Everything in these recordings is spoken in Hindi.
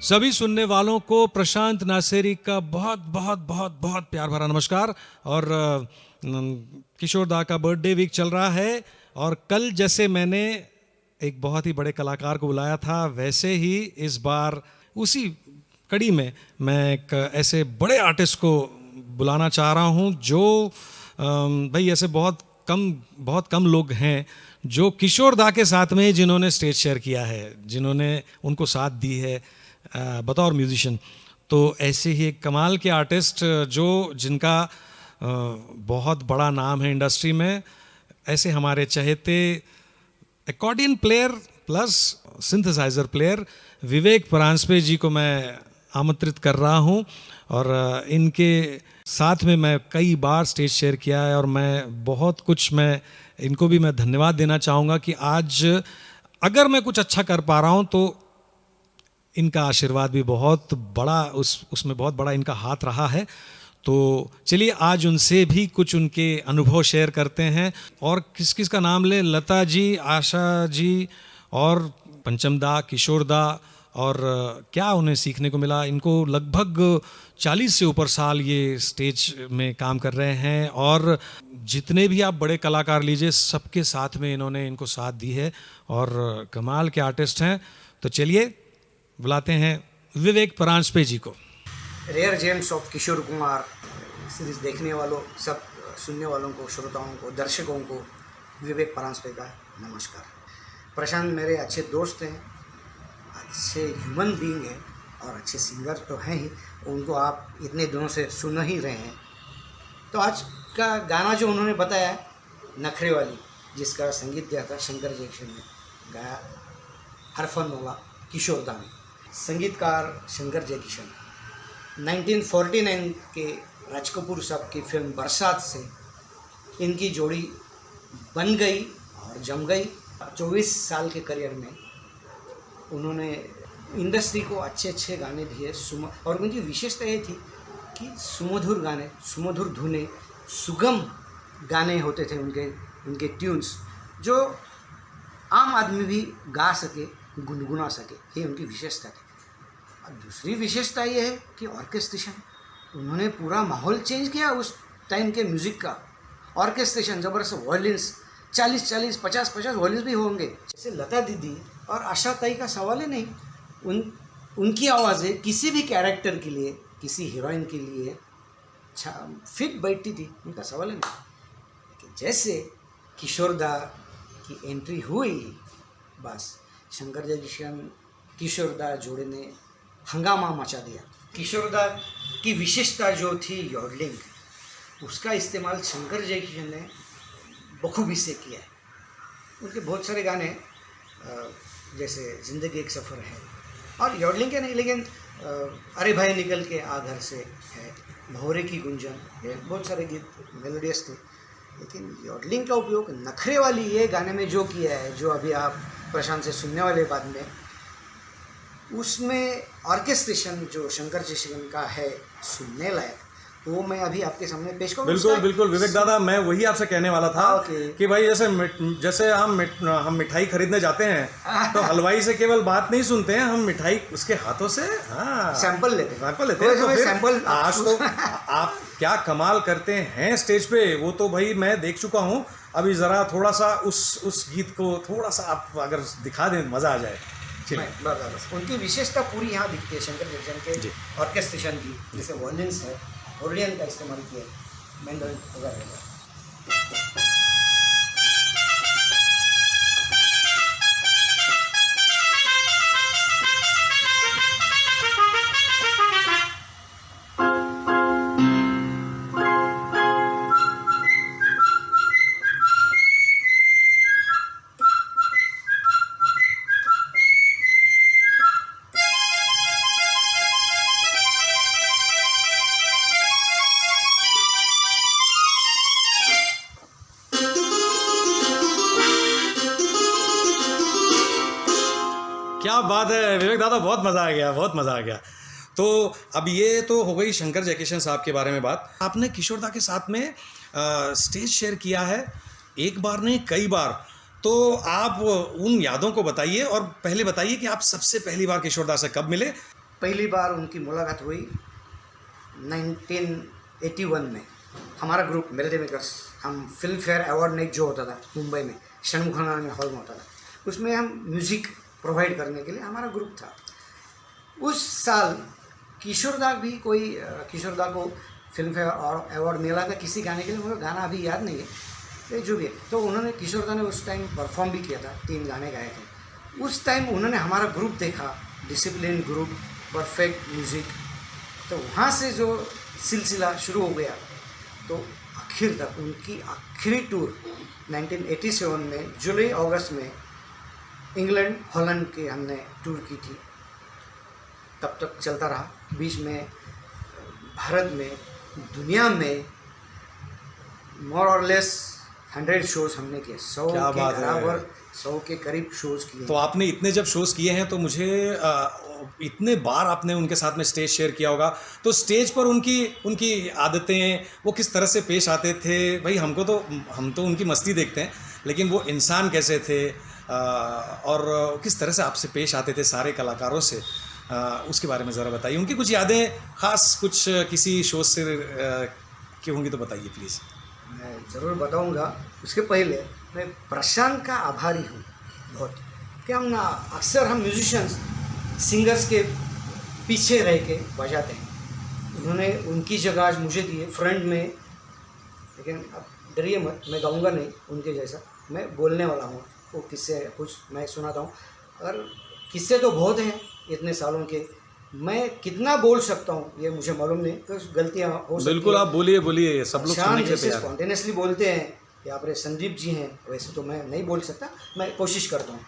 सभी सुनने वालों को प्रशांत नासेरी का बहुत बहुत बहुत बहुत प्यार भरा नमस्कार। और किशोर दा का बर्थडे वीक चल रहा है और कल जैसे मैंने एक बहुत ही बड़े कलाकार को बुलाया था, वैसे ही इस बार उसी कड़ी में मैं एक ऐसे बड़े आर्टिस्ट को बुलाना चाह रहा हूं जो भाई ऐसे बहुत कम लोग हैं जो किशोर दा के साथ में जिन्होंने स्टेज शेयर किया है, जिन्होंने उनको साथ दी है बतौर म्यूजिशियन। तो ऐसे ही एक कमाल के आर्टिस्ट जिनका बहुत बड़ा नाम है इंडस्ट्री में, ऐसे हमारे चहेते accordion player plus synthesizer player Vivek Paranjpe ji को मैं आमंत्रित कर रहा हूं। और इनके साथ में मैं कई बार स्टेज शेयर किया है और मैं इनको भी मैं धन्यवाद देना चाहूँगा कि आज अगर मैं कुछ अच्छा कर पा रहा हूँ तो इनका आशीर्वाद भी बहुत बड़ा उसमें बहुत बड़ा इनका हाथ रहा है। तो चलिए आज उनसे भी कुछ उनके अनुभव शेयर करते हैं। और किस किस का नाम ले, लता जी, आशा जी और पंचम दा, किशोर दा, और क्या उन्हें सीखने को मिला। इनको लगभग 40 से ऊपर साल ये स्टेज में काम कर रहे हैं और जितने भी आप बड़े कलाकार लीजिए सबके साथ में इन्होंने इनको साथ दी है और कमाल के आर्टिस्ट हैं। तो चलिए बुलाते हैं विवेक परांजपे जी को। Rare gems of Kishore Kumar series देखने वालों, सब सुनने वालों को, श्रोताओं को, दर्शकों को विवेक परांजपे का नमस्कार। प्रशांत मेरे अच्छे दोस्त हैं, अच्छे ह्यूमन बीइंग हैं और अच्छे सिंगर तो हैं ही, उनको आप इतने दिनों से सुन ही रहे हैं। तो आज का गाना जो उन्होंने बताया, नखरे वाली, जिसका संगीत दिया था शंकर जयकिशन ने, गाया हरफननुमा किशोर दा ने, संगीतकार शंकर जयकिशन। 1949 के राज कपूर साहब की फिल्म बरसात से इनकी जोड़ी बन गई और जम गई। 24 साल के करियर में उन्होंने इंडस्ट्री को अच्छे गाने दिए, और उनकी विशेषता ये थी कि सुमधुर गाने, सुमधुर धुनें, सुगम गाने होते थे उनके ट्यून्स, जो आम आदमी भी गा सके, गुनगुना सके। ये उनकी विशेषता थी। और दूसरी विशेषता ये है कि ऑर्केस्ट्रेशन, उन्होंने पूरा माहौल चेंज किया उस टाइम के म्यूज़िक का। ऑर्केस्ट्रेशन ज़बरदस्त, वॉयलिन्स 40-40, 50-50 वॉयलिन्स भी होंगे। जैसे लता दीदी और आशा ताई का सवाल ही नहीं, उनकी आवाज़ें किसी भी कैरेक्टर के लिए, किसी हीरोइन के लिए फिट बैठती थी, उनका सवाल ही नहीं। जैसे किशोर दा की एंट्री हुई, बस शंकर जयकिशन किशोर दा जोड़े ने हंगामा मचा दिया। किशोर दा की विशेषता जो थी यॉडलिंग, उसका इस्तेमाल शंकर जयकिशन ने बखूबी से किया है। उनके बहुत सारे गाने जैसे ज़िंदगी एक सफ़र है, और यॉडलिंग के नहीं, लेकिन अरे भाई निकल के आ घर से है, भौरे की गुंजन, ये बहुत सारे गीत मेलोडियस थे। लेकिन यॉडलिंग का उपयोग नखरे वाली ये गाने में जो किया है, जो अभी आप प्रशांत से सुनने वाले बाद में, उसमें ऑर्केस्ट्रेशन जो शंकर जयकिशन का है सुनने लायक, वो मैं अभी आपके सामने पेश करूँ। बिल्कुल विवेक दादा, मैं वही आपसे कहने वाला था कि भाई जैसे हम मिठाई खरीदने जाते हैं तो हलवाई से केवल बात नहीं सुनते हैं, हम मिठाई उसके हाथों से सैंपल लेते हैं। तो फिर आज तो आप क्या कमाल करते हैं स्टेज पे, वो तो भाई मैं देख चुका हूँ। अभी ज़रा थोड़ा सा उस गीत को थोड़ा सा आप अगर दिखा दें मज़ा आ जाए। उनकी विशेषता पूरी यहाँ दिखती है शंकर जयकिशन के ऑर्केस्ट्रेशन की, जैसे वॉयलिन्स है, ओरियन का इस्तेमाल किया, मैंडोलिन वगैरह। क्या बात है विवेक दादा, बहुत मज़ा आ गया, बहुत मज़ा आ गया। तो अब ये तो हो गई शंकर जयकिशन साहब के बारे में बात। आपने किशोर दा के साथ में स्टेज शेयर किया है, एक बार नहीं कई बार। तो आप उन यादों को बताइए और पहले बताइए कि आप सबसे पहली बार किशोर दा से कब मिले। पहली बार उनकी मुलाकात हुई 1981 में। हमारा ग्रुप मेलोडी मेकर्स, हम फिल्म फेयर अवार्ड नाइट जो होता था मुंबई में षणमुखानंद में हॉल में होता था, उसमें हम म्यूज़िक प्रोवाइड करने के लिए हमारा ग्रुप था। उस साल किशोरदा को फिल्म फेयर अवार्ड मिला था किसी गाने के लिए, मुझे गाना अभी याद नहीं है, ये जो भी है। तो उन्होंने किशोरदा ने उस टाइम परफॉर्म भी किया था, 3 गाने गाए थे। उस टाइम उन्होंने हमारा ग्रुप देखा, डिसिप्लिन ग्रुप, परफेक्ट म्यूज़िक, तो वहाँ से जो सिलसिला शुरू हो गया। तो आखिर तक उनकी आखिरी टूर 1987 में जुलाई अगस्त में इंग्लैंड हॉलैंड के हमने टूर की थी, तब तक चलता रहा। बीच में भारत में, दुनिया में मोर और लेस 100 शोज़ हमने किए, 100 के बराबर, 100 के करीब शोज़ किए। तो आपने इतने जब शोज़ किए हैं तो मुझे इतने बार आपने उनके साथ में स्टेज शेयर किया होगा, तो स्टेज पर उनकी आदतें, वो किस तरह से पेश आते थे? भाई हम तो उनकी मस्ती देखते हैं, लेकिन वो इंसान कैसे थे और किस तरह से आपसे पेश आते थे सारे कलाकारों से, उसके बारे में ज़रा बताइए। उनकी कुछ यादें ख़ास कुछ किसी शो से की होंगी तो बताइए प्लीज़। मैं ज़रूर बताऊंगा। उसके पहले मैं प्रशांत का आभारी हूँ बहुत, कि अक्सर हम म्यूजिशियंस सिंगर्स के पीछे रह के बजाते हैं। उन्होंने उनकी जगह आज मुझे दी है फ्रंट में, लेकिन अब डरिए मत, मैं गाऊंगा नहीं उनके जैसा, मैं बोलने वाला हूँ। वो किस्से कुछ मैं सुनाता हूँ, और किस्से तो बहुत हैं इतने सालों के, मैं कितना बोल सकता हूँ ये मुझे मालूम नहीं, कुछ गलतियाँ हो सकती हैं। बिल्कुल, आप बोलिए, सब लोग सुनने के जैसे तैयार हैं। स्पॉन्टेनियसली बोलते हैं कि आप संदीप जी हैं, वैसे तो मैं नहीं बोल सकता, मैं कोशिश करता हूँ।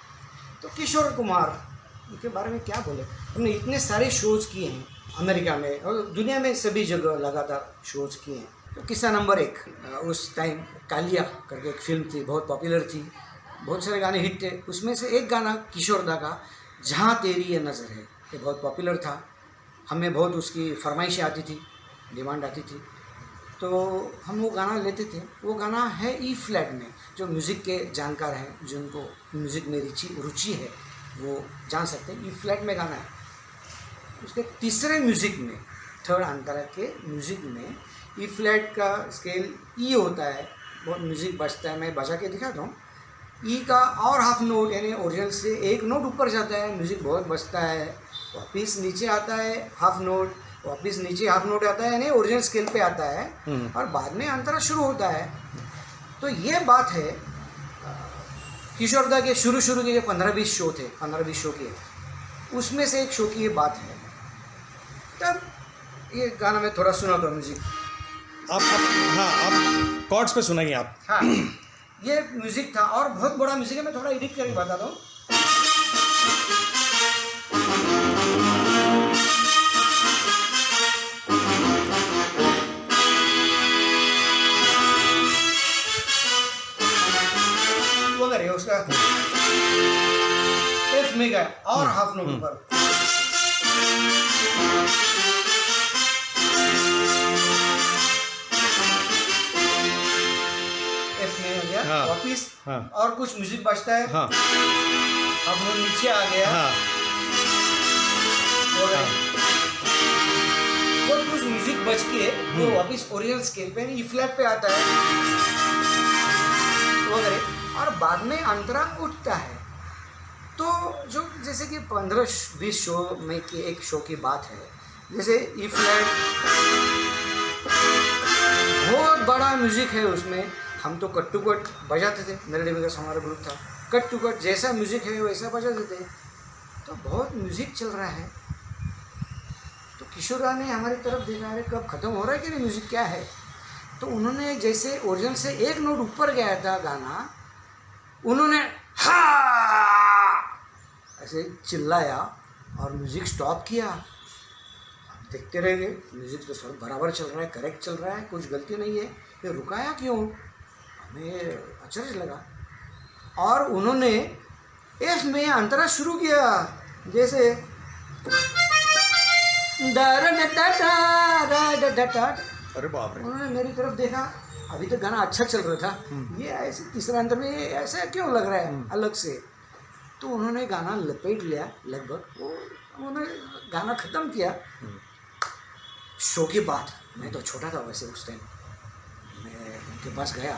तो किशोर कुमार उनके बारे में क्या बोले, हमने इतने सारे शोज़ किए हैं अमेरिका में और दुनिया में सभी जगह लगातार शोज़ किए हैं। तो किस्सा नंबर 1, उस टाइम कालिया करके एक फिल्म थी, बहुत पॉपुलर थी, बहुत सारे गाने हिट थे। उसमें से एक गाना किशोरदा का जहाँ तेरी ये नज़र है, ये बहुत पॉपुलर था। हमें बहुत उसकी फरमाइशें आती थी, डिमांड आती थी, तो हम वो गाना लेते थे। वो गाना है ई फ्लैट में, जो म्यूज़िक के जानकार हैं, जिनको म्यूज़िक में रुचि है, वो जान सकते हैं। ई फ्लैट में गाना है। उसके तीसरे म्यूज़िक में, थर्ड अंतरा के म्यूज़िक में ई फ्लैट का स्केल ई होता है, बहुत म्यूज़िक बजता है। मैं बजा के दिखाता हूँ। ई का और हाफ नोट, यानी ओरिजिनल से एक नोट ऊपर जाता है, म्यूज़िक बहुत बजता है, वापिस नीचे आता है हाफ नोट, वापिस नीचे हाफ नोट आता है, यानी ओरिजिनल स्केल पे आता है, और बाद में अंतरा शुरू होता है। तो ये बात है किशोरदा के शुरू के जो 15-20 शो थे, 15-20 शो के, उसमें से एक शो की ये बात है। तब ये गाना मैं थोड़ा सुनाता हूँ म्यूज़िक। आप कॉर्ड्स पे सुनाइए आप। हाँ, ये म्यूज़िक था और बहुत बड़ा म्यूज़िक है, मैं थोड़ा एडिट करके बताता हूँ। वगैरह उसका एफ में गया और हाफ नोट ऊपर, एफ में हो गया। हाँ, वापिस हाँ, और कुछ म्यूजिक बजता है, हाँ, अब वो नीचे आ गया, हाँ, और कुछ म्यूजिक बज के वो वापिस ओरिजिनल स्केल पे ई फ्लैट पे आता है वगैरह, और बाद में अंतरा उठता है। तो जो जैसे कि 15-20 शो में की एक शो की बात है, जैसे ई फ्लैट बहुत बड़ा म्यूजिक है, उसमें हम तो कट टू कट बजाते थे, मेलोडी मेकर्स हमारा ग्रुप था, कट टू कट जैसा म्यूजिक है वैसा बजाते थे। तो बहुत म्यूजिक चल रहा है, तो किशोरदा ने हमारी तरफ देखा, अरे कब ख़त्म हो रहा है कि नहीं म्यूजिक, क्या है। तो उन्होंने जैसे ओरिजिनल से एक नोट ऊपर गया था गाना, उन्होंने हा ऐसे चिल्लाया और म्यूज़िक स्टॉप किया। देखते रह गए, म्यूज़िक तो सब बराबर चल रहा है, करेक्ट चल रहा है, कुछ गलती नहीं है, ये रुकाया क्यों, हमें अचरज लगा। और उन्होंने एफ में अंतरा शुरू किया, जैसे अरे बाप रे। उन्होंने मेरी तरफ देखा, अभी तो गाना अच्छा चल रहा था, ये ऐसे तीसरा अंतर में ऐसा क्यों लग रहा है अलग से। तो उन्होंने गाना लपेट लिया लगभग, वो उन्होंने गाना ख़त्म किया। शो के बाद मैं तो छोटा था वैसे उस टाइम, मैं उनके पास गया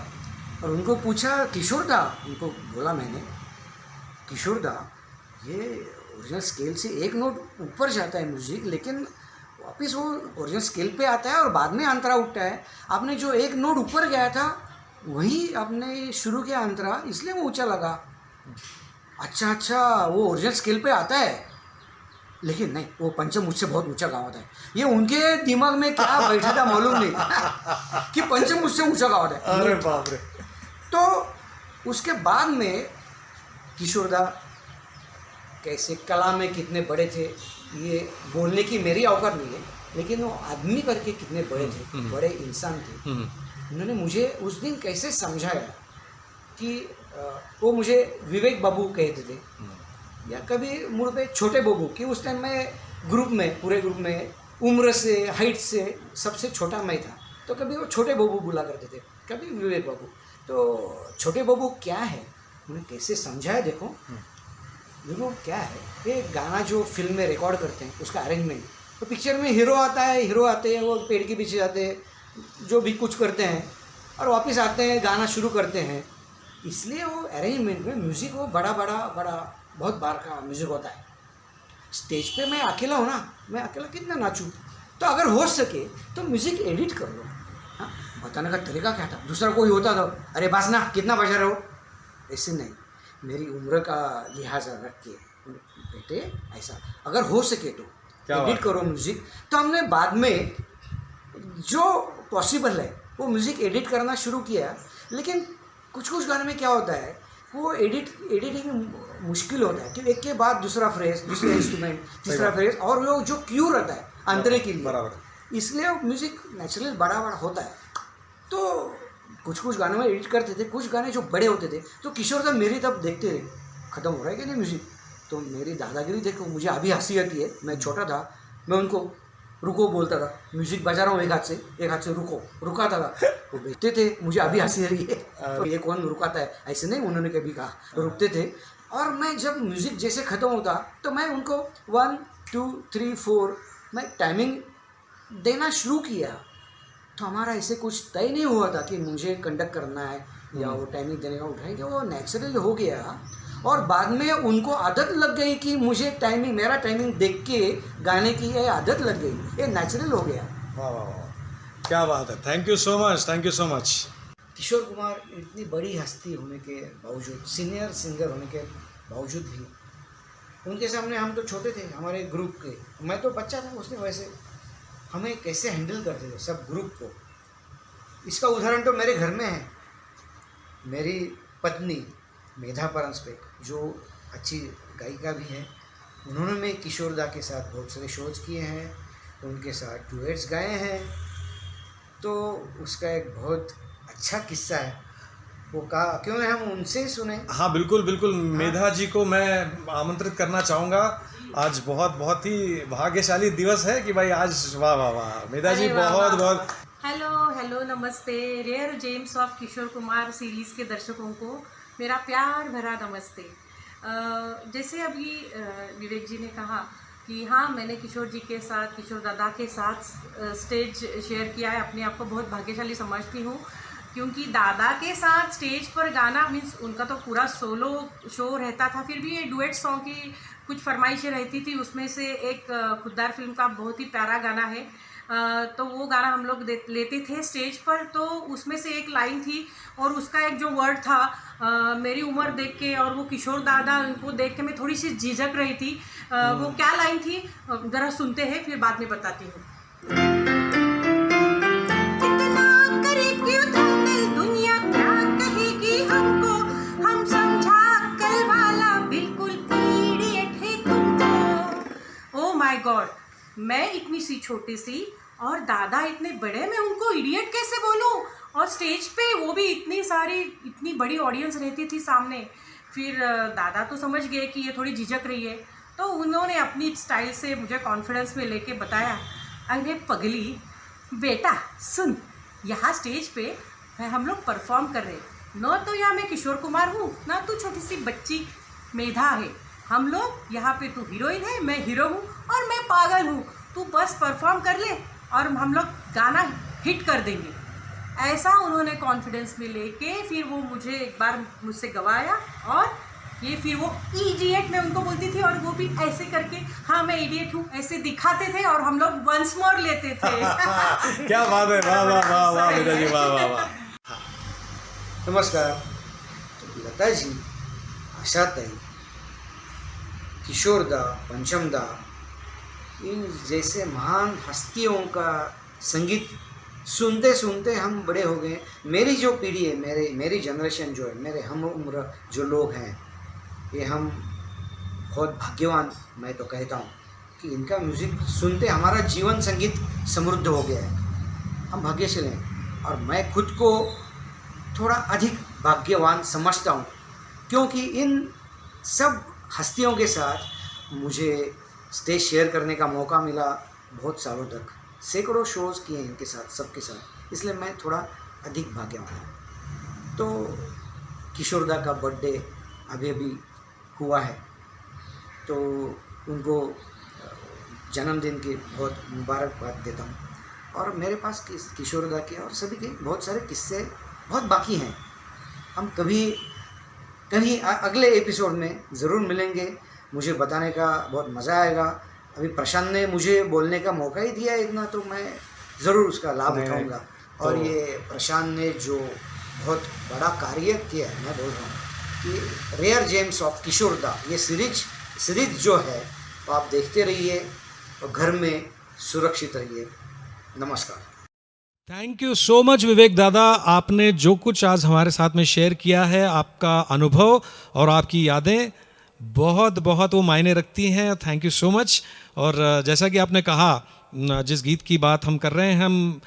और उनको पूछा, किशोर दा, उनको बोला मैंने, किशोर दा ये ओरिजिनल स्केल से एक नोट ऊपर जाता है म्यूज़िक, लेकिन वापस वो ओरिजिनल स्केल पे आता है और बाद में अंतरा उठता है। आपने जो एक नोट ऊपर गया था वही आपने शुरू किया अंतरा, इसलिए वो ऊंचा लगा। अच्छा, वो ओरिजिनल स्केल पे आता है, लेकिन नहीं, वो पंचम मुझसे बहुत ऊंचा गाता है। ये उनके दिमाग में क्या बैठा था मालूम नहीं कि पंचम मुझसे ऊंचा गाता है। अरे बाप रे। तो उसके बाद में किशोरदा कैसे कला में कितने बड़े थे, ये बोलने की मेरी औकात नहीं है, लेकिन वो आदमी करके कितने बड़े थे, बड़े इंसान थे। उन्होंने मुझे उस दिन कैसे समझाया कि वो मुझे विवेक बाबू कहते थे, या कभी मुड़ पे छोटे बाबू, कि उस टाइम मैं ग्रुप में, पूरे ग्रुप में उम्र से, हाइट से सबसे छोटा मैं था, तो कभी वो छोटे बाबू बुला करते थे, कभी विवेक बाबू। तो छोटे बाबू क्या है, उन्हें कैसे समझाया, देखो क्या है, ये गाना जो फिल्म में रिकॉर्ड करते हैं उसका अरेंजमेंट, तो पिक्चर में हीरो आता है, हीरो आते हैं, वो पेड़ के पीछे जाते हैं, जो भी कुछ करते हैं और वापस आते हैं, गाना शुरू करते हैं, इसलिए वो अरेंजमेंट में म्यूज़िक वो बड़ा बहुत बार का म्यूज़िक होता है। स्टेज पे मैं अकेला हूँ ना, मैं अकेला कितना नाचूँ, तो अगर हो सके तो म्यूज़िक एडिट कर लो। हाँ, बताने का तरीका क्या था, दूसरा कोई होता तो अरे बस ना, कितना बजा रहे हो, ऐसे नहीं, मेरी उम्र का लिहाजा रख के बेटे ऐसा अगर हो सके तो एडिट करो म्यूज़िक। तो हमने बाद में जो पॉसिबल है वो म्यूज़िक एडिट करना शुरू किया, लेकिन कुछ गाने में क्या होता है, वो एडिटिंग मुश्किल होता है कि एक के बाद दूसरा फ्रेज, दूसरा इंस्ट्रूमेंट, तीसरा फ्रेज, और वो जो क्यू रहता है अंतरे के लिए, बराबर, इसलिए म्यूज़िक नेचुरली बड़ा होता है। तो कुछ गानों में एडिट करते थे, कुछ गाने जो बड़े होते थे, तो किशोर दा मेरी तब देखते थे ख़त्म हो रहा है कि नहीं म्यूज़िक, तो मेरी दादागिरी देखो, मुझे अभी हंसी आती है। मैं छोटा था, मैं उनको रुको बोलता था, म्यूज़िक बजा रहा हूँ एक हाथ से रुकाता था, वो देखते थे, मुझे अभी हंसी आ रही है, तो ये कौन रुकाता है, ऐसे नहीं उन्होंने कभी कहा, रुकते थे। और मैं जब म्यूज़िक जैसे ख़त्म होता तो मैं उनको 1 2 3 4 मैं टाइमिंग देना शुरू किया। तो हमारा ऐसे कुछ तय नहीं हुआ था कि मुझे कंडक्ट करना है या वो टाइमिंग देने का उठाएंगे, वो नेचुरली हो गया। और बाद में उनको आदत लग गई कि मुझे टाइमिंग, मेरा टाइमिंग देख के गाने की ये आदत लग गई, ये नेचुरल हो गया। वाह वाह वाह, क्या बात है, thank you so much. Kishore Kumar इतनी बड़ी हस्ती होने के बावजूद, सीनियर सिंगर होने के बावजूद भी, उनके सामने हम तो छोटे थे, हमारे ग्रुप के, मैं तो बच्चा था उसने, वैसे हमें कैसे हैंडल करते थे सब ग्रुप को, इसका उदाहरण तो मेरे घर में है। मेरी पत्नी मेधा परांजपे, जो अच्छी गायिका भी है, उन्होंने में किशोर दा के साथ बहुत सारे शोज किए हैं, उनके साथ डुएट्स गाए हैं। तो उसका एक बहुत अच्छा किस्सा है, वो कहा क्यों ना हम उनसे ही सुने। हाँ बिल्कुल, मेधा जी को मैं आमंत्रित करना चाहूँगा। आज बहुत ही भाग्यशाली दिवस है कि भाई आज, वाह मेधा जी, बहुत हेलो नमस्ते। Rare gems of Kishore Kumar series के दर्शकों को मेरा प्यार भरा नमस्ते। जैसे अभी विवेक जी ने कहा कि हाँ, मैंने किशोर जी के साथ, किशोर दादा के साथ स्टेज शेयर किया है, अपने आप को बहुत भाग्यशाली समझती हूँ, क्योंकि दादा के साथ स्टेज पर गाना मीन्स उनका तो पूरा सोलो शो रहता था, फिर भी ये डुएट सॉन्ग की कुछ फरमाइशें रहती थी। उसमें से एक खुददार फिल्म का बहुत ही प्यारा गाना है, तो वो गाना हम लोग लेते थे स्टेज पर। तो उसमें से एक लाइन थी और उसका एक जो वर्ड था, मेरी उम्र देख के और वो किशोर दादा, उनको देख के मैं थोड़ी सी झिझक रही थी। वो क्या लाइन थी, ज़रा सुनते हैं, फिर बाद में बताती हूँ। माय गॉड, मैं इतनी सी छोटी सी और दादा इतने बड़े, मैं उनको इडियट कैसे बोलूं? और स्टेज पे वो भी इतनी बड़ी ऑडियंस रहती थी सामने। फिर दादा तो समझ गए कि ये थोड़ी झिझक रही है, तो उन्होंने अपनी स्टाइल से मुझे कॉन्फिडेंस में लेके बताया, अरे पगली बेटा सुन, यहाँ स्टेज पे हम लोग परफॉर्म कर रहे हैं, न तो यहाँ मैं किशोर कुमार हूँ, ना तू छोटी सी बच्ची मेधा है, हम लोग यहाँ पे तू हीरोइन है, मैं हीरो हूँ, और मैं पागल हूँ, तू बस परफॉर्म कर ले और हम लोग गाना हिट कर देंगे। ऐसा उन्होंने कॉन्फिडेंस में लेके फिर वो मुझे एक बार मुझसे गवाया, और ये फिर वो इडियट मैं उनको बोलती थी, और वो भी ऐसे करके हाँ मैं इडियट हूँ ऐसे दिखाते थे, और हम लोग वंस मोर लेते थे। क्या बात है, वाह वाह वाह वाह बेटा जी, वाह वाह वाह। नमस्कार। तो लताजी, आशाताई, किशोरदा, पंचमदा, इन जैसे महान हस्तियों का संगीत सुनते सुनते हम बड़े हो गए। मेरी जो पीढ़ी है, मेरी जनरेशन जो है, मेरे हम उम्र जो लोग हैं, ये हम बहुत भाग्यवान, मैं तो कहता हूँ कि इनका म्यूज़िक सुनते हमारा जीवन संगीत समृद्ध हो गया है। हम भाग्यशाली हैं, और मैं खुद को थोड़ा अधिक भाग्यवान समझता हूँ, क्योंकि इन सब हस्तियों के साथ मुझे स्टेज शेयर करने का मौका मिला बहुत सालों तक। सैकड़ों शोज़ किए इनके साथ, सबके साथ, इसलिए मैं थोड़ा अधिक भाग्यवान हूँ। तो किशोरदा का बर्थडे अभी हुआ है, तो उनको जन्मदिन की बहुत मुबारकबाद देता हूँ। और मेरे पास किशोरदा के और सभी के बहुत सारे किस्से बहुत बाकी हैं। हम कभी अगले एपिसोड में ज़रूर मिलेंगे। मुझे बताने का बहुत मज़ा आएगा। अभी प्रशांत ने मुझे बोलने का मौका ही दिया है इतना, तो मैं ज़रूर उसका लाभ उठाऊंगा। और ये प्रशांत ने जो बहुत बड़ा कार्य किया है, मैं बोल रहा हूँ कि रेयर जेम्स ऑफ किशोरदा, ये सीरीज जो है, तो आप देखते रहिए और घर में सुरक्षित रहिए। नमस्कार। थैंक यू सो मच विवेक दादा, आपने जो कुछ आज हमारे साथ में शेयर किया है, आपका अनुभव और आपकी यादें बहुत बहुत वो मायने रखती हैं। Thank you so much. और जैसा कि आपने कहा, जिस गीत की बात हम कर रहे हैं, हम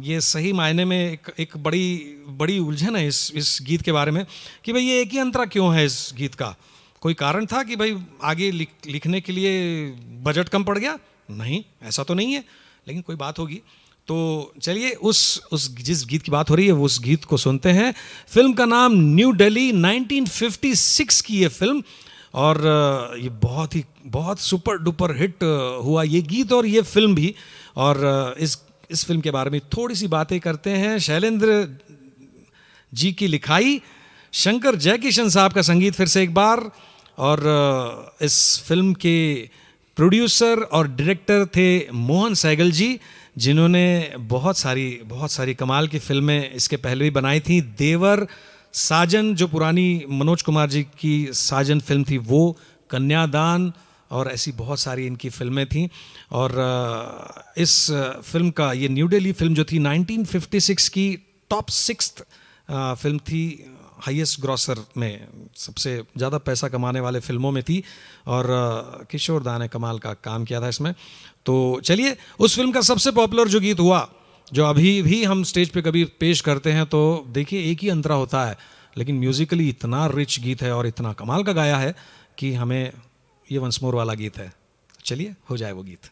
ये सही मायने में एक बड़ी उलझन है इस गीत के बारे में कि भाई ये एक ही अंतरा क्यों है इस गीत का। कोई कारण था कि भाई आगे लिखने के लिए बजट कम पड़ गया? नहीं, ऐसा तो नहीं है, लेकिन कोई बात होगी। तो चलिए उस जिस गीत की बात हो रही है, वो उस गीत को सुनते हैं। फिल्म का नाम न्यू दिल्ली, 1956 की ये फिल्म, और ये बहुत सुपर डुपर हिट हुआ ये गीत और ये फिल्म भी। और इस फिल्म के बारे में थोड़ी सी बातें करते हैं। शैलेंद्र जी की लिखाई, शंकर जयकिशन साहब का संगीत फिर से एक बार, और इस फिल्म के प्रोड्यूसर और डायरेक्टर थे मोहन सहगल जी, जिन्होंने बहुत सारी कमाल की फिल्में इसके पहले भी बनाई थी। देवर, साजन जो पुरानी मनोज कुमार जी की साजन फिल्म थी वो, कन्यादान, और ऐसी बहुत सारी इनकी फिल्में थीं। और इस फिल्म का, ये न्यू दिल्ली फिल्म जो थी 1956 की टॉप 6th फिल्म थी, हाईएस्ट ग्रॉसर में सबसे ज़्यादा पैसा कमाने वाले फिल्मों में थी, और किशोरदा ने कमाल का काम किया था इसमें। तो चलिए उस फिल्म का सबसे पॉपुलर जो गीत हुआ, जो अभी भी हम स्टेज पे कभी पेश करते हैं, तो देखिए एक ही अंतरा होता है, लेकिन म्यूज़िकली इतना रिच गीत है और इतना कमाल का गाया है कि हमें ये वंस मोर वाला गीत है। चलिए हो जाए वो गीत।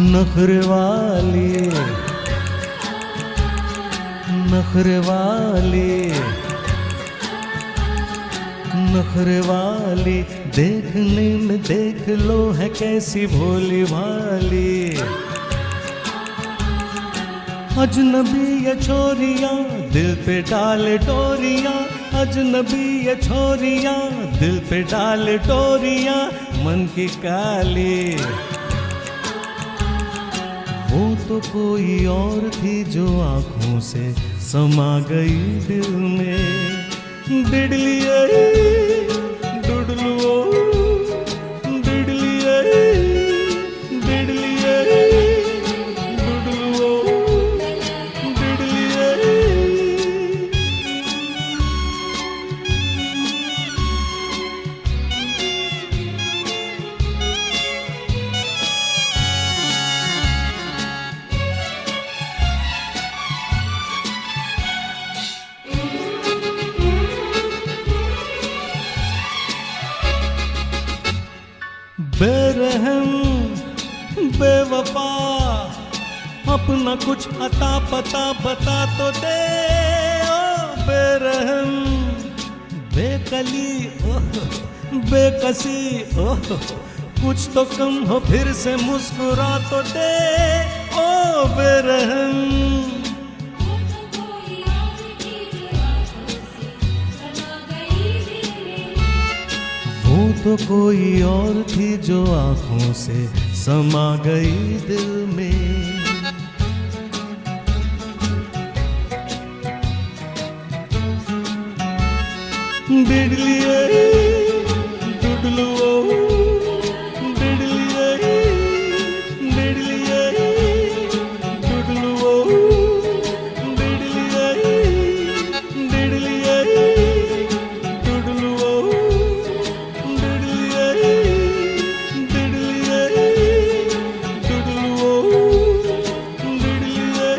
नखरे वाली नखरे वाली, देखने में देख लो है कैसी भोली भाली। अजनबी ये छोरियां दिल पे डाले टोरियां, अजनबी ये छोरियां दिल पे डाले टोरियां, मन की काली। वो तो कोई और थी जो आँखों से समा गई दिल में। डिडलिए डुडलुओ, डिडलिए डिडलिए डुडलुओ, बेवफा अपना कुछ अता पता बता तो दे, ओ बेरहम बेकली ओह बेकसी ओह, कुछ तो कम हो फिर से मुस्कुरा तो दे, ओ बेरहम। वो तो कोई और थी जो आंखों से समा गई दिल में। बिडलिए डुडलुओ बिडलिए बिडलिए डुडलुओ बिडलिए बिडलिए डुडलुओ बिडलिए बिडलिए डुडलुओ बिडलिए।